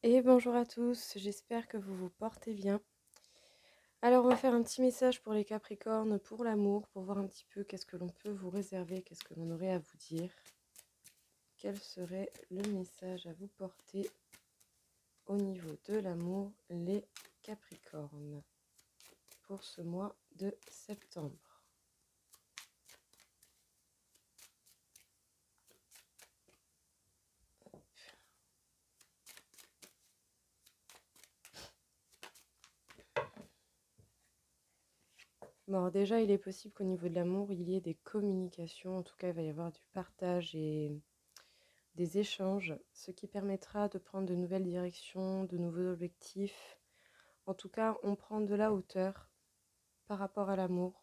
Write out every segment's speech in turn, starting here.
Et bonjour à tous, j'espère que vous vous portez bien. Alors on va faire un petit message pour les Capricornes, pour l'amour, pour voir un petit peu qu'est-ce que l'on peut vous réserver, qu'est-ce que l'on aurait à vous dire. Quel serait le message à vous porter au niveau de l'amour, les Capricornes, pour ce mois de septembre. Bon, alors déjà, il est possible qu'au niveau de l'amour, il y ait des communications. En tout cas, il va y avoir du partage et des échanges, ce qui permettra de prendre de nouvelles directions, de nouveaux objectifs. En tout cas, on prend de la hauteur par rapport à l'amour.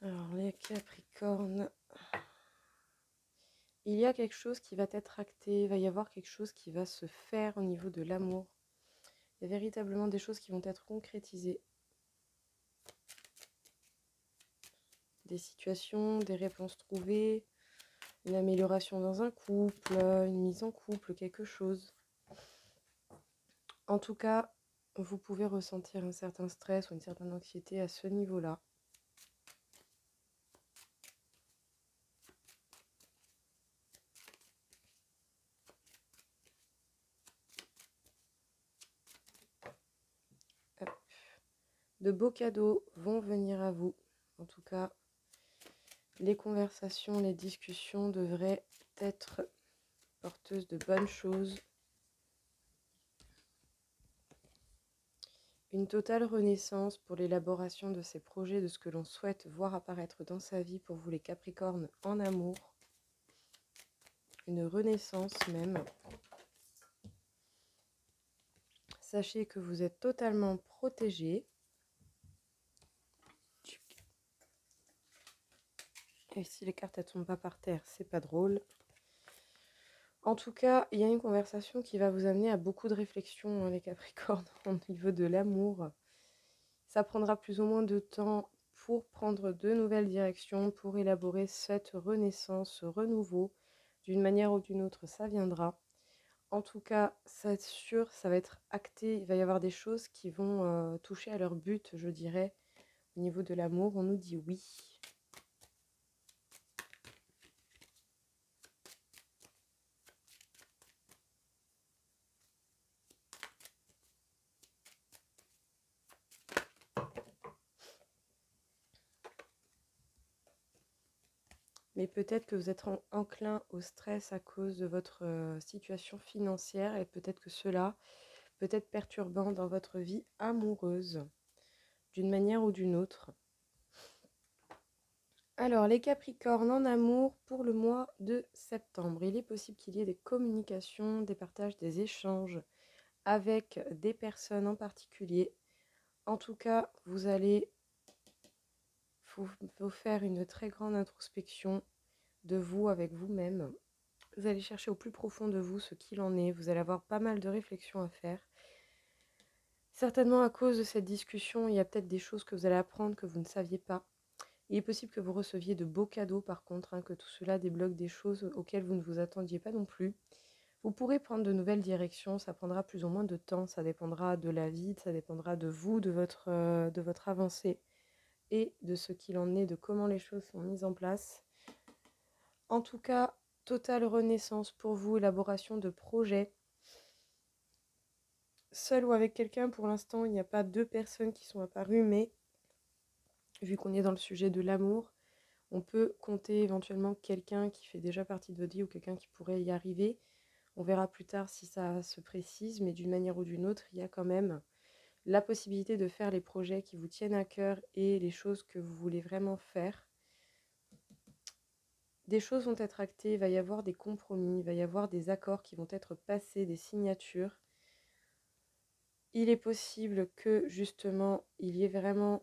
Alors, les Capricornes, il y a quelque chose qui va être acté, il va y avoir quelque chose qui va se faire au niveau de l'amour. Il y a véritablement des choses qui vont être concrétisées. Des situations, des réponses trouvées, une amélioration dans un couple, une mise en couple, quelque chose. En tout cas, vous pouvez ressentir un certain stress ou une certaine anxiété à ce niveau-là. De beaux cadeaux vont venir à vous. En tout cas, les conversations, les discussions devraient être porteuses de bonnes choses. Une totale renaissance pour l'élaboration de ces projets, de ce que l'on souhaite voir apparaître dans sa vie pour vous les Capricornes en amour. Une renaissance même. Sachez que vous êtes totalement protégés. Et si les cartes ne tombent pas par terre, c'est pas drôle. En tout cas, il y a une conversation qui va vous amener à beaucoup de réflexions, les Capricornes, au niveau de l'amour. Ça prendra plus ou moins de temps pour prendre de nouvelles directions, pour élaborer cette renaissance, ce renouveau. D'une manière ou d'une autre, ça viendra. En tout cas, c'est sûr, ça va être acté. Il va y avoir des choses qui vont toucher à leur but, je dirais. Au niveau de l'amour, on nous dit oui. Mais peut-être que vous êtes enclin au stress à cause de votre situation financière et peut-être que cela peut être perturbant dans votre vie amoureuse, d'une manière ou d'une autre. Alors, les Capricornes en amour pour le mois de septembre. Il est possible qu'il y ait des communications, des partages, des échanges avec des personnes en particulier. En tout cas, vous allez vous faire une très grande introspection de vous avec vous-même. Vous allez chercher au plus profond de vous ce qu'il en est. Vous allez avoir pas mal de réflexions à faire. Certainement à cause de cette discussion, il y a peut-être des choses que vous allez apprendre que vous ne saviez pas. Il est possible que vous receviez de beaux cadeaux par contre, que tout cela débloque des choses auxquelles vous ne vous attendiez pas non plus. Vous pourrez prendre de nouvelles directions, ça prendra plus ou moins de temps, ça dépendra de la vie, ça dépendra de vous, de votre avancée et de ce qu'il en est, de comment les choses sont mises en place. En tout cas, totale renaissance pour vous, élaboration de projets. Seul ou avec quelqu'un, pour l'instant, il n'y a pas deux personnes qui sont apparues, mais vu qu'on est dans le sujet de l'amour, on peut compter éventuellement quelqu'un qui fait déjà partie de votre vie ou quelqu'un qui pourrait y arriver. On verra plus tard si ça se précise, mais d'une manière ou d'une autre, il y a quand même la possibilité de faire les projets qui vous tiennent à cœur et les choses que vous voulez vraiment faire. Des choses vont être actées, il va y avoir des compromis, il va y avoir des accords qui vont être passés, des signatures. Il est possible que justement, il y ait vraiment,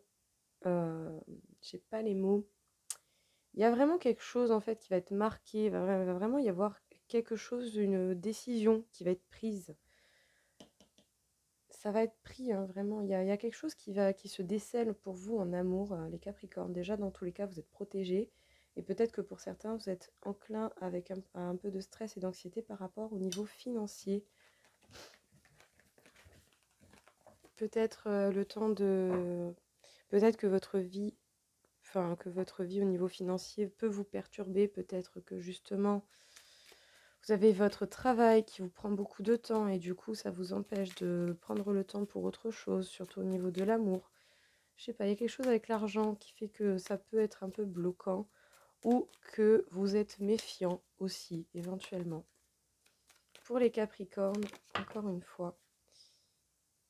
je sais pas les mots, il y a vraiment quelque chose en fait qui va être marqué, il va vraiment y avoir quelque chose, une décision qui va être prise. ça va être pris, hein, vraiment. Il y a quelque chose qui se décèle pour vous en amour, les Capricornes. Déjà, dans tous les cas, vous êtes protégés. Et peut-être que pour certains, vous êtes enclin avec un peu de stress et d'anxiété par rapport au niveau financier. Peut-être le temps de... Peut-être que votre vie, au niveau financier peut vous perturber. Peut-être que justement, vous avez votre travail qui vous prend beaucoup de temps et du coup, ça vous empêche de prendre le temps pour autre chose, surtout au niveau de l'amour. Je sais pas, il y a quelque chose avec l'argent qui fait que ça peut être un peu bloquant ou que vous êtes méfiant aussi, éventuellement. Pour les Capricornes, encore une fois,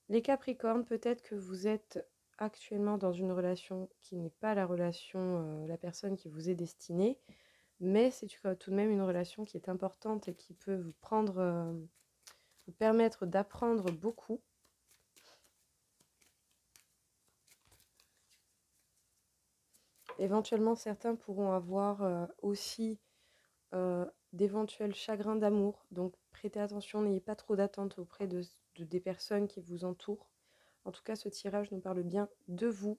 les Capricornes, peut-être que vous êtes actuellement dans une relation qui n'est pas la relation, la personne qui vous est destinée, mais c'est tout de même une relation qui est importante et qui peut vous permettre d'apprendre beaucoup. Éventuellement, certains pourront avoir aussi d'éventuels chagrins d'amour. Donc, prêtez attention, n'ayez pas trop d'attentes auprès des personnes qui vous entourent. En tout cas, ce tirage nous parle bien de vous,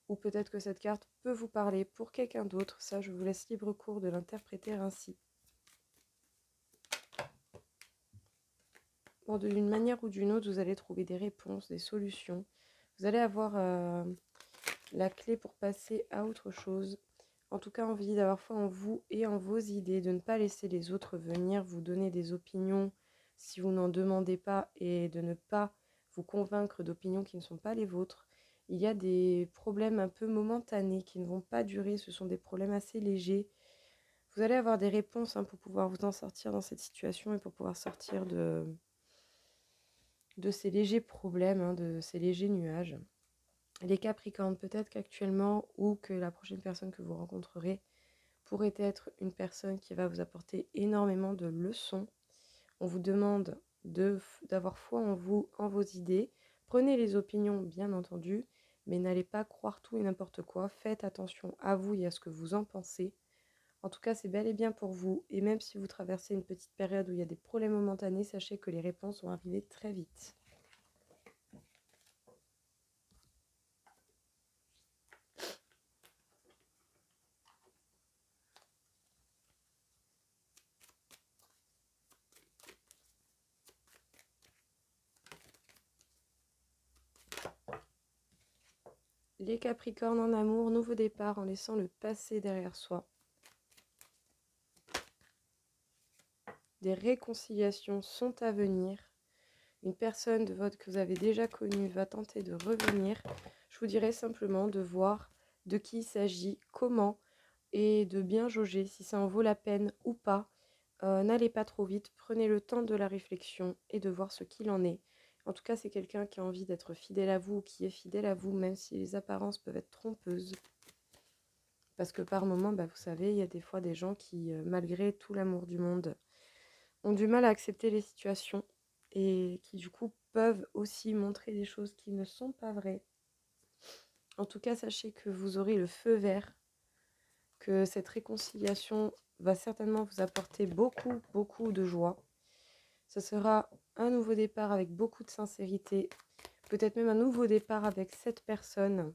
ou peut-être que cette carte peut vous parler pour quelqu'un d'autre. Ça, je vous laisse libre cours de l'interpréter ainsi. Bon, d'une manière ou d'une autre, vous allez trouver des réponses, des solutions. Vous allez avoir la clé pour passer à autre chose. En tout cas, envie d'avoir foi en vous et en vos idées, de ne pas laisser les autres venir vous donner des opinions si vous n'en demandez pas et de ne pas vous convaincre d'opinions qui ne sont pas les vôtres. Il y a des problèmes un peu momentanés qui ne vont pas durer, ce sont des problèmes assez légers. Vous allez avoir des réponses pour pouvoir vous en sortir dans cette situation et pour pouvoir sortir de ces légers problèmes, de ces légers nuages. Les Capricornes, peut-être qu'actuellement ou que la prochaine personne que vous rencontrerez pourrait être une personne qui va vous apporter énormément de leçons. On vous demande d'avoir foi en vous, en vos idées. Prenez les opinions, bien entendu, mais n'allez pas croire tout et n'importe quoi. Faites attention à vous et à ce que vous en pensez. En tout cas, c'est bel et bien pour vous. Et même si vous traversez une petite période où il y a des problèmes momentanés, sachez que les réponses vont arriver très vite. Les Capricornes en amour, nouveau départ en laissant le passé derrière soi. Des réconciliations sont à venir. Une personne que vous avez déjà connue va tenter de revenir. Je vous dirais simplement de voir de qui il s'agit, comment, et de bien jauger si ça en vaut la peine ou pas. N'allez pas trop vite, prenez le temps de la réflexion et de voir ce qu'il en est. En tout cas, c'est quelqu'un qui a envie d'être fidèle à vous ou qui est fidèle à vous, même si les apparences peuvent être trompeuses. Parce que par moments, vous savez, il y a des fois des gens qui, malgré tout l'amour du monde, ont du mal à accepter les situations et qui du coup peuvent aussi montrer des choses qui ne sont pas vraies. En tout cas, sachez que vous aurez le feu vert, que cette réconciliation va certainement vous apporter beaucoup, beaucoup de joie. Ce sera un nouveau départ avec beaucoup de sincérité, peut-être même un nouveau départ avec cette personne.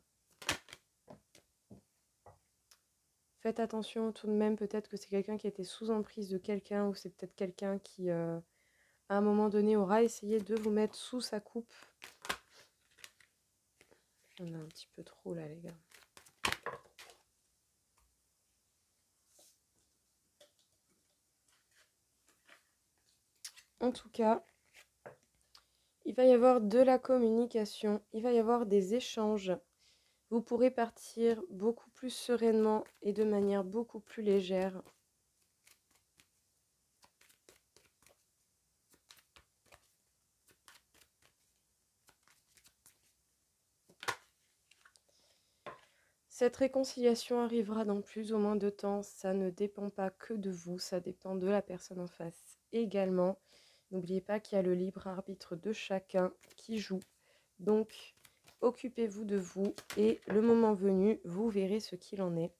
Faites attention tout de même, peut-être que c'est quelqu'un qui a été sous emprise de quelqu'un ou c'est peut-être quelqu'un qui, à un moment donné, aura essayé de vous mettre sous sa coupe. On a un petit peu trop là, les gars. En tout cas, il va y avoir de la communication, il va y avoir des échanges. Vous pourrez partir beaucoup plus sereinement et de manière beaucoup plus légère. Cette réconciliation arrivera dans plus ou moins de temps. Ça ne dépend pas que de vous, ça dépend de la personne en face également. N'oubliez pas qu'il y a le libre arbitre de chacun qui joue. Donc, occupez-vous de vous et le moment venu, vous verrez ce qu'il en est.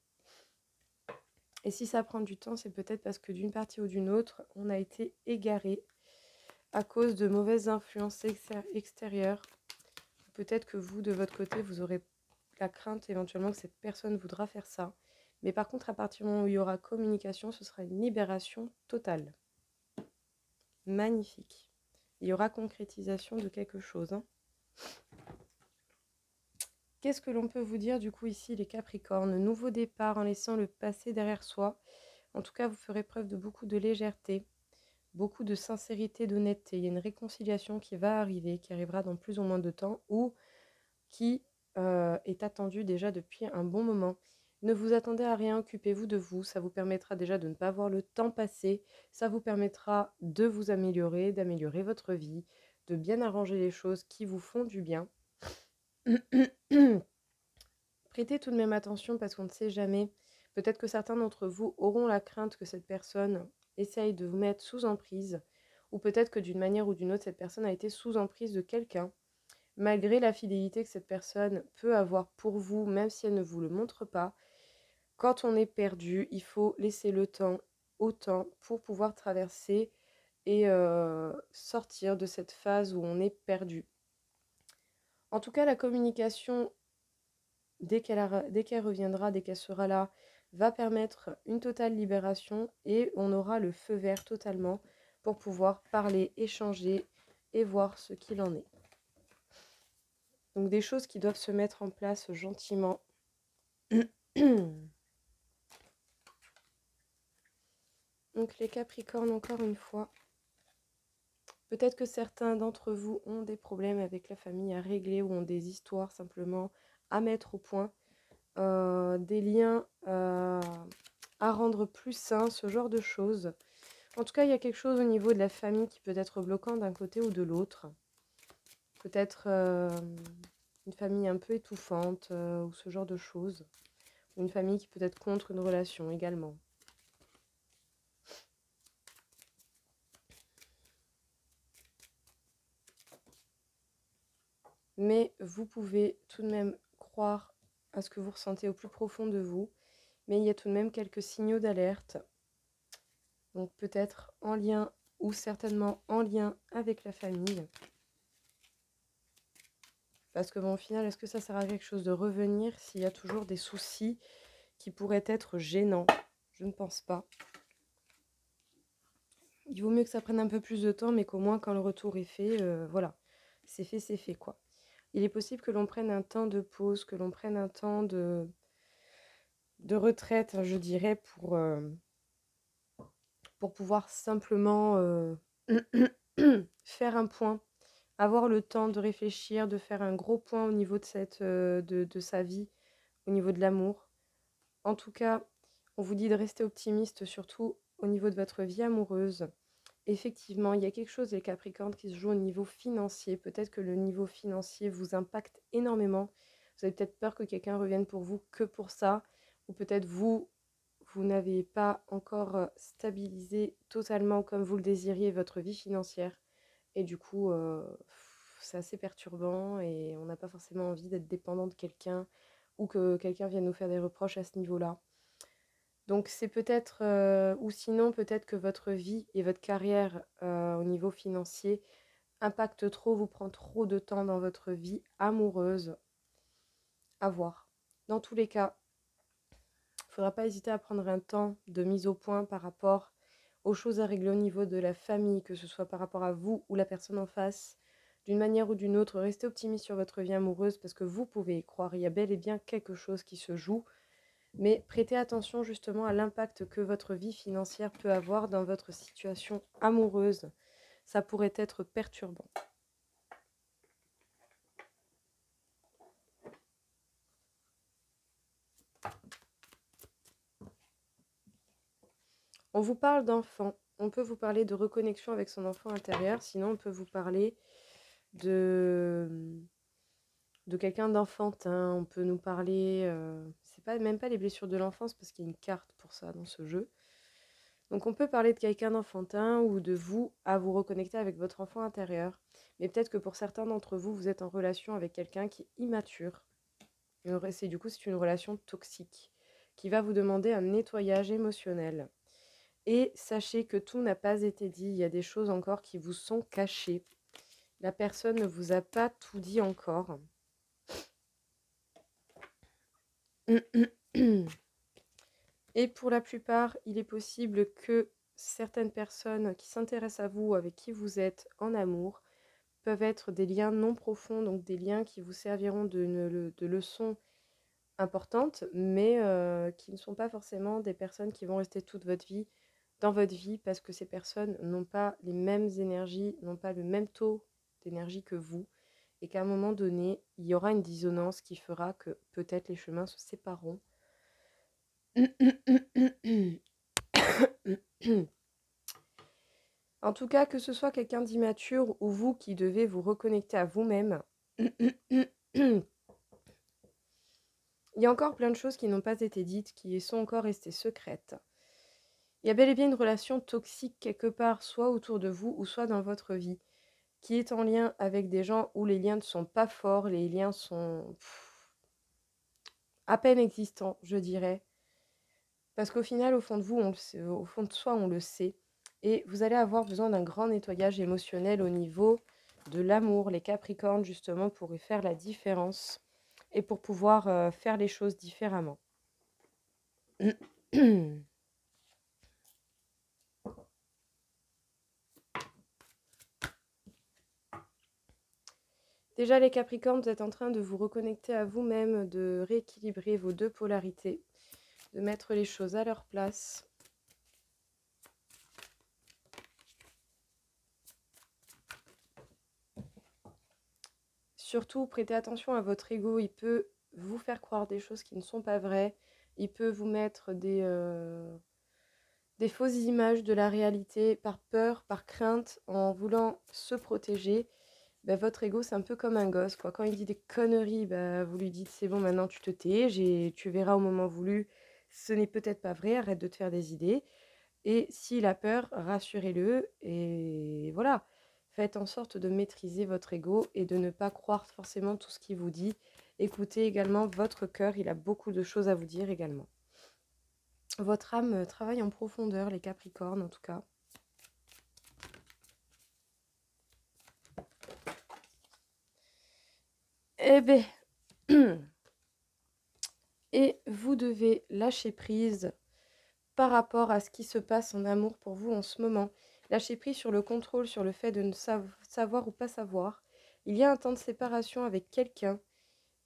Et si ça prend du temps, c'est peut-être parce que d'une partie ou d'une autre, on a été égaré à cause de mauvaises influences extérieures peut-être que vous, de votre côté, vous aurez la crainte éventuellement que cette personne voudra faire ça. Mais par contre, à partir du moment où il y aura communication, ce sera une libération totale. Magnifique. Il y aura concrétisation de quelque chose. Hein. Qu'est-ce que l'on peut vous dire du coup ici, les Capricornes? Nouveau départ en laissant le passé derrière soi. En tout cas, vous ferez preuve de beaucoup de légèreté, beaucoup de sincérité, d'honnêteté. Il y a une réconciliation qui va arriver, qui arrivera dans plus ou moins de temps ou qui est attendue déjà depuis un bon moment. Ne vous attendez à rien, occupez-vous de vous. Ça vous permettra déjà de ne pas voir le temps passer. Ça vous permettra de vous améliorer, d'améliorer votre vie, de bien arranger les choses qui vous font du bien. Prêtez tout de même attention parce qu'on ne sait jamais. Peut-être que certains d'entre vous auront la crainte que cette personne essaye de vous mettre sous emprise, ou peut-être que d'une manière ou d'une autre, cette personne a été sous emprise de quelqu'un, malgré la fidélité que cette personne peut avoir pour vous, même si elle ne vous le montre pas. Quand on est perdu, il faut laisser le temps au temps pour pouvoir traverser et sortir de cette phase où on est perdu. En tout cas, la communication dès qu'elle reviendra, dès qu'elle sera là, va permettre une totale libération et on aura le feu vert totalement pour pouvoir parler, échanger et voir ce qu'il en est. Donc des choses qui doivent se mettre en place gentiment. Donc les Capricornes, encore une fois, peut-être que certains d'entre vous ont des problèmes avec la famille à régler ou ont des histoires simplement à mettre au point. Des liens à rendre plus sains, ce genre de choses. En tout cas, il y a quelque chose au niveau de la famille qui peut être bloquant d'un côté ou de l'autre. Peut-être une famille un peu étouffante ou ce genre de choses. Ou une famille qui peut être contre une relation également. Mais vous pouvez tout de même croire à ce que vous ressentez au plus profond de vous. Mais il y a tout de même quelques signaux d'alerte. Donc peut-être en lien ou certainement en lien avec la famille. Parce que bon, au final, est-ce que ça sert à quelque chose de revenir s'il y a toujours des soucis qui pourraient être gênants? Je ne pense pas. Il vaut mieux que ça prenne un peu plus de temps, mais qu'au moins quand le retour est fait, voilà, c'est fait quoi. Il est possible que l'on prenne un temps de pause, que l'on prenne un temps de retraite, je dirais, pour pouvoir simplement faire un point, avoir le temps de réfléchir, de faire un gros point au niveau de sa vie, au niveau de l'amour. En tout cas, on vous dit de rester optimiste, surtout au niveau de votre vie amoureuse. Effectivement, il y a quelque chose, les Capricornes, qui se joue au niveau financier. Peut-être que le niveau financier vous impacte énormément. Vous avez peut-être peur que quelqu'un revienne pour vous que pour ça. Ou peut-être vous n'avez pas encore stabilisé totalement comme vous le désiriez votre vie financière. Et du coup, c'est assez perturbant et on n'a pas forcément envie d'être dépendant de quelqu'un ou que quelqu'un vienne nous faire des reproches à ce niveau-là. Donc c'est peut-être, ou sinon peut-être que votre vie et votre carrière au niveau financier impactent trop, vous prend trop de temps dans votre vie amoureuse. À voir. Dans tous les cas, il ne faudra pas hésiter à prendre un temps de mise au point par rapport aux choses à régler au niveau de la famille, que ce soit par rapport à vous ou la personne en face. D'une manière ou d'une autre, restez optimiste sur votre vie amoureuse parce que vous pouvez y croire. Il y a bel et bien quelque chose qui se joue. Mais prêtez attention justement à l'impact que votre vie financière peut avoir dans votre situation amoureuse. Ça pourrait être perturbant. On vous parle d'enfant. On peut vous parler de reconnexion avec son enfant intérieur. Sinon, on peut vous parler de quelqu'un d'enfantin. On peut nous parler... c'est pas même pas les blessures de l'enfance parce qu'il y a une carte pour ça dans ce jeu. Donc on peut parler de quelqu'un d'enfantin ou de vous à vous reconnecter avec votre enfant intérieur. Mais peut-être que pour certains d'entre vous, vous êtes en relation avec quelqu'un qui est immature. C'est une relation toxique qui va vous demander un nettoyage émotionnel. Et sachez que tout n'a pas été dit. Il y a des choses encore qui vous sont cachées. La personne ne vous a pas tout dit encore. Et pour la plupart, il est possible que certaines personnes qui s'intéressent à vous, avec qui vous êtes en amour, peuvent être des liens non profonds, donc des liens qui vous serviront de leçons importantes, mais qui ne sont pas forcément des personnes qui vont rester toute votre vie dans votre vie, parce que ces personnes n'ont pas les mêmes énergies, n'ont pas le même taux d'énergie que vous, et qu'à un moment donné, il y aura une dissonance qui fera que peut-être les chemins se sépareront. En tout cas, que ce soit quelqu'un d'immature ou vous qui devez vous reconnecter à vous-même, il y a encore plein de choses qui n'ont pas été dites, qui sont encore restées secrètes. Il y a bel et bien une relation toxique quelque part, soit autour de vous ou soit dans votre vie, qui est en lien avec des gens où les liens ne sont pas forts, les liens sont à peine existants, je dirais. Parce qu'au final, au fond de vous, on le sait, au fond de soi, on le sait. Et vous allez avoir besoin d'un grand nettoyage émotionnel au niveau de l'amour, les Capricornes, justement, pour y faire la différence et pour pouvoir faire les choses différemment. Déjà, les Capricornes, vous êtes en train de vous reconnecter à vous-même, de rééquilibrer vos deux polarités, de mettre les choses à leur place. Surtout, prêtez attention à votre ego. Il peut vous faire croire des choses qui ne sont pas vraies. Il peut vous mettre des fausses images de la réalité par peur, par crainte, en voulant se protéger. Bah, votre ego, c'est un peu comme un gosse, quoi. Quand il dit des conneries, bah, vous lui dites c'est bon, maintenant tu te tais, tu verras au moment voulu. Ce n'est peut-être pas vrai, arrête de te faire des idées. Et s'il a peur, rassurez-le. Et voilà, faites en sorte de maîtriser votre ego et de ne pas croire forcément tout ce qu'il vous dit. Écoutez également votre cœur, il a beaucoup de choses à vous dire également. Votre âme travaille en profondeur, les Capricornes en tout cas. Eh bien, et vous devez lâcher prise par rapport à ce qui se passe en amour pour vous en ce moment. Lâcher prise sur le contrôle, sur le fait de ne savoir ou pas savoir. Il y a un temps de séparation avec quelqu'un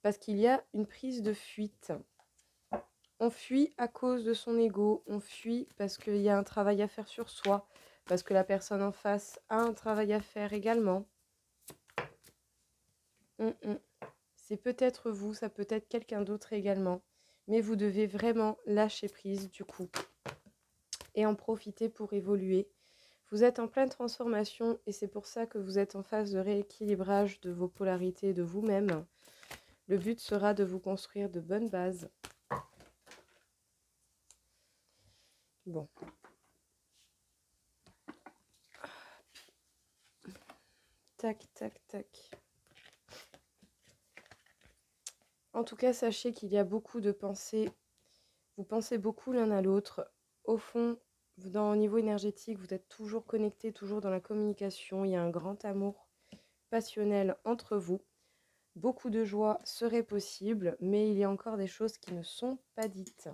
parce qu'il y a une prise de fuite. On fuit à cause de son ego, on fuit parce qu'il y a un travail à faire sur soi, parce que la personne en face a un travail à faire également. C'est peut-être vous, ça peut être quelqu'un d'autre également, mais vous devez vraiment lâcher prise du coup et en profiter pour évoluer. Vous êtes en pleine transformation et c'est pour ça que vous êtes en phase de rééquilibrage de vos polarités de vous-même. Le but sera de vous construire de bonnes bases. Bon. Tac, tac, tac. En tout cas, sachez qu'il y a beaucoup de pensées. Vous pensez beaucoup l'un à l'autre. Au fond, au niveau énergétique, vous êtes toujours connectés, toujours dans la communication. Il y a un grand amour passionnel entre vous. Beaucoup de joie serait possible, mais il y a encore des choses qui ne sont pas dites.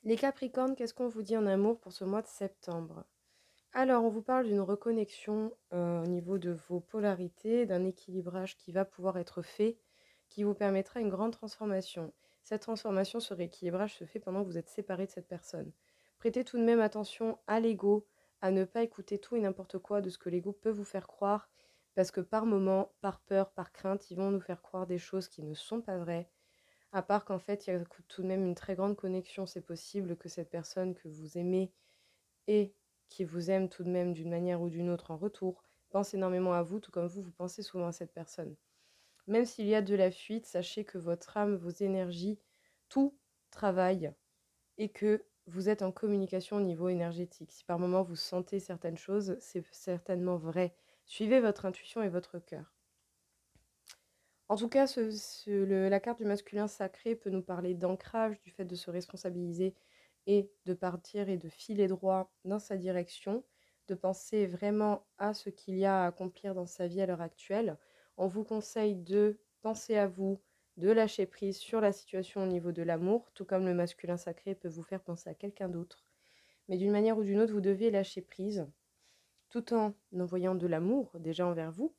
Les Capricornes, qu'est-ce qu'on vous dit en amour pour ce mois de septembre? Alors, on vous parle d'une reconnexion au niveau de vos polarités, d'un équilibrage qui va pouvoir être fait, qui vous permettra une grande transformation. Cette transformation, ce rééquilibrage se fait pendant que vous êtes séparés de cette personne. Prêtez tout de même attention à l'ego, à ne pas écouter tout et n'importe quoi de ce que l'ego peut vous faire croire, parce que par moment, par peur, par crainte, ils vont nous faire croire des choses qui ne sont pas vraies. À part qu'en fait, il y a tout de même une très grande connexion. C'est possible que cette personne que vous aimez et qui vous aime tout de même d'une manière ou d'une autre en retour pense énormément à vous, tout comme vous pensez souvent à cette personne. Même s'il y a de la fuite, sachez que votre âme, vos énergies, tout travaille et que vous êtes en communication au niveau énergétique. Si par moment vous sentez certaines choses, c'est certainement vrai. Suivez votre intuition et votre cœur. En tout cas, la carte du masculin sacré peut nous parler d'ancrage, du fait de se responsabiliser et de partir et de filer droit dans sa direction. de penser vraiment à ce qu'il y a à accomplir dans sa vie à l'heure actuelle. On vous conseille de penser à vous, de lâcher prise sur la situation au niveau de l'amour, tout comme le masculin sacré peut vous faire penser à quelqu'un d'autre. Mais d'une manière ou d'une autre, vous devez lâcher prise, tout en envoyant de l'amour déjà envers vous.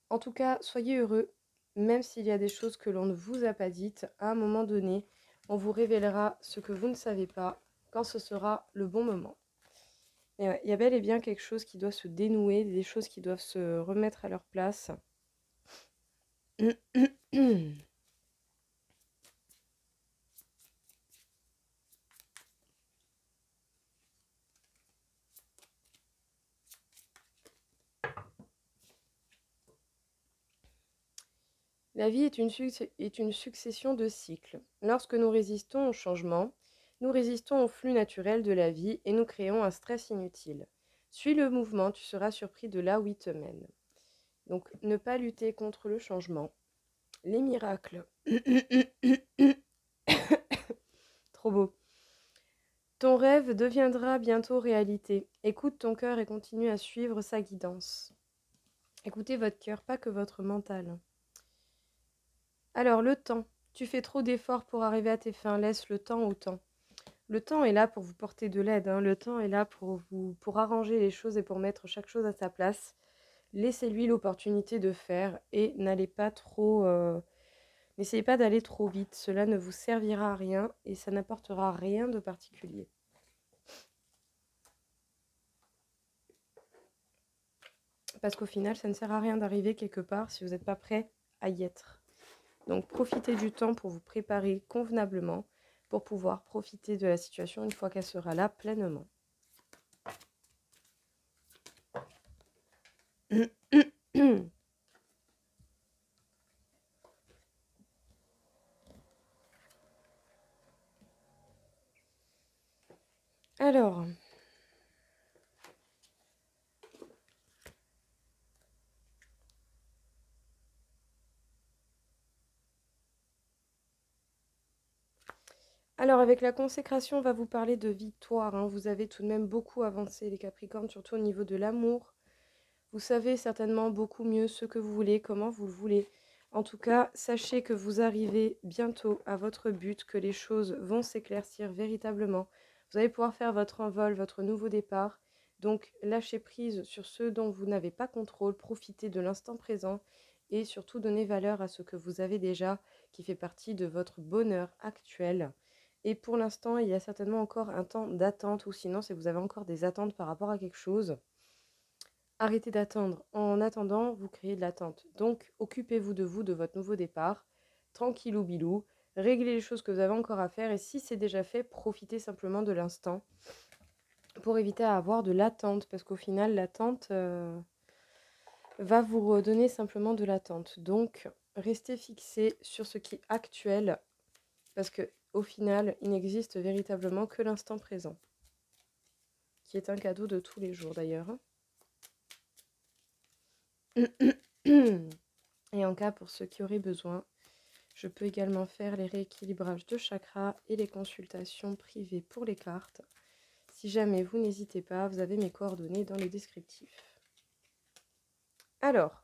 En tout cas, soyez heureux, même s'il y a des choses que l'on ne vous a pas dites. À un moment donné, on vous révélera ce que vous ne savez pas quand ce sera le bon moment. Et ouais, il y a bel et bien quelque chose qui doit se dénouer, des choses qui doivent se remettre à leur place. La vie est une succession de cycles. Lorsque nous résistons au changement, nous résistons au flux naturel de la vie et nous créons un stress inutile. Suis le mouvement, tu seras surpris de là où il te mène. Donc, ne pas lutter contre le changement. Les miracles. Trop beau. Ton rêve deviendra bientôt réalité. Écoute ton cœur et continue à suivre sa guidance. Écoutez votre cœur, pas que votre mental. Alors, le temps. Tu fais trop d'efforts pour arriver à tes fins. Laisse le temps au temps. Le temps est là pour vous porter de l'aide. Le temps est là pour arranger les choses et pour mettre chaque chose à sa place. Laissez-lui l'opportunité de faire et n'allez pas trop... N'essayez pas d'aller trop vite. Cela ne vous servira à rien et ça n'apportera rien de particulier. Parce qu'au final, ça ne sert à rien d'arriver quelque part si vous n'êtes pas prêt à y être. Donc profitez du temps pour vous préparer convenablement pour pouvoir profiter de la situation une fois qu'elle sera là pleinement. Alors, avec la consécration, on va vous parler de victoire. Vous avez tout de même beaucoup avancé, les Capricornes, surtout au niveau de l'amour. Vous savez certainement beaucoup mieux ce que vous voulez, comment vous le voulez. En tout cas, sachez que vous arrivez bientôt à votre but, que les choses vont s'éclaircir véritablement. Vous allez pouvoir faire votre envol, votre nouveau départ. Donc, lâchez prise sur ce dont vous n'avez pas contrôle, profitez de l'instant présent et surtout donnez valeur à ce que vous avez déjà, qui fait partie de votre bonheur actuel. Et pour l'instant, il y a certainement encore un temps d'attente, ou sinon, si vous avez encore des attentes par rapport à quelque chose, arrêtez d'attendre. En attendant, vous créez de l'attente. Donc, occupez-vous, de votre nouveau départ. Tranquillou bilou. Réglez les choses que vous avez encore à faire. Et si c'est déjà fait, profitez simplement de l'instant pour éviter à avoir de l'attente. Parce qu'au final, l'attente va vous redonner simplement de l'attente. Donc, restez fixé sur ce qui est actuel. Parce que au final, il n'existe véritablement que l'instant présent. Qui est un cadeau de tous les jours d'ailleurs. Et en cas, pour ceux qui auraient besoin, je peux également faire les rééquilibrages de chakras et les consultations privées pour les cartes. Si jamais vous n'hésitez pas, vous avez mes coordonnées dans le descriptif. Alors,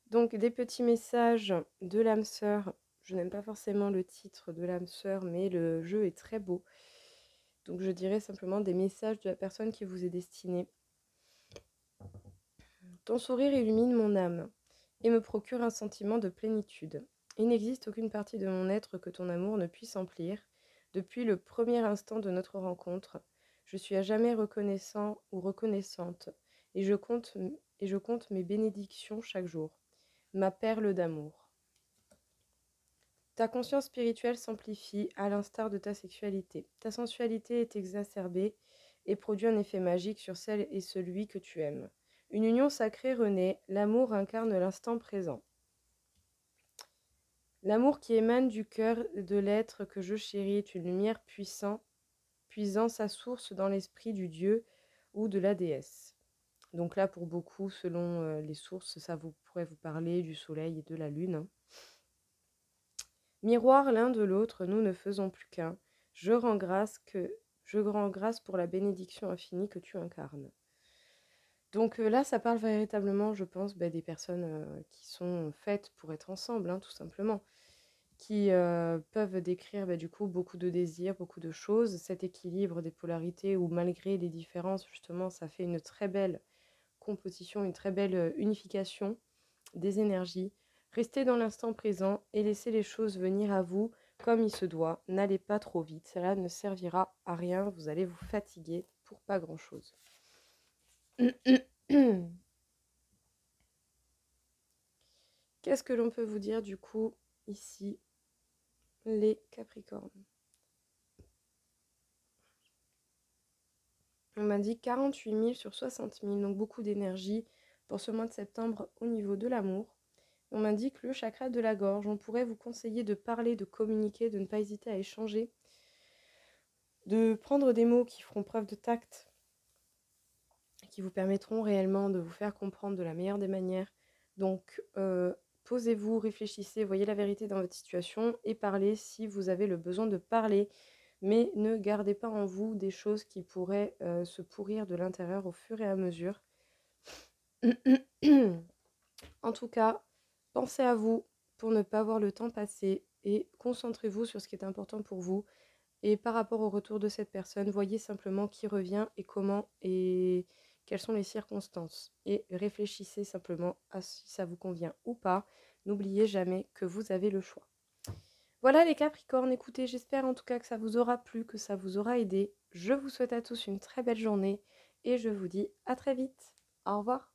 donc des petits messages de l'âme sœur. Je n'aime pas forcément le titre de l'âme sœur, mais le jeu est très beau. Donc je dirais simplement des messages de la personne qui vous est destinée. Ton sourire illumine mon âme et me procure un sentiment de plénitude. Il n'existe aucune partie de mon être que ton amour ne puisse emplir. Depuis le premier instant de notre rencontre, je suis à jamais reconnaissant ou reconnaissante, et je compte mes bénédictions chaque jour, ma perle d'amour. Ta conscience spirituelle s'amplifie à l'instar de ta sexualité. Ta sensualité est exacerbée et produit un effet magique sur celle et celui que tu aimes. Une union sacrée renaît, l'amour incarne l'instant présent. L'amour qui émane du cœur de l'être que je chéris est une lumière puisant sa source dans l'esprit du dieu ou de la déesse. Donc là, pour beaucoup, selon les sources, ça pourrait vous parler du soleil et de la lune. Miroir l'un de l'autre, nous ne faisons plus qu'un. Je rends grâce que Je rends grâce pour la bénédiction infinie que tu incarnes. Donc là, ça parle véritablement, je pense, des personnes qui sont faites pour être ensemble, hein, tout simplement, qui peuvent décrire du coup beaucoup de désirs, beaucoup de choses, cet équilibre des polarités où malgré les différences, justement, ça fait une très belle composition, une très belle unification des énergies. Restez dans l'instant présent et laissez les choses venir à vous comme il se doit. N'allez pas trop vite, cela ne servira à rien, vous allez vous fatiguer pour pas grand-chose. Qu'est-ce que l'on peut vous dire du coup ici, les Capricornes? On m'a dit 48 000 sur 60 000, donc beaucoup d'énergie pour ce mois de septembre au niveau de l'amour. On m'indique le chakra de la gorge. On pourrait vous conseiller de parler, de communiquer, de ne pas hésiter à échanger, de prendre des mots qui feront preuve de tact, qui vous permettront réellement de vous faire comprendre de la meilleure des manières. Donc, posez-vous, réfléchissez, voyez la vérité dans votre situation et parlez si vous avez le besoin de parler. Mais ne gardez pas en vous des choses qui pourraient se pourrir de l'intérieur au fur et à mesure. En tout cas, pensez à vous pour ne pas voir le temps passer et concentrez-vous sur ce qui est important pour vous. Et par rapport au retour de cette personne, voyez simplement qui revient et comment et quelles sont les circonstances. Et réfléchissez simplement à si ça vous convient ou pas. N'oubliez jamais que vous avez le choix. Voilà les Capricornes, écoutez, j'espère en tout cas que ça vous aura plu, que ça vous aura aidé. Je vous souhaite à tous une très belle journée et je vous dis à très vite. Au revoir.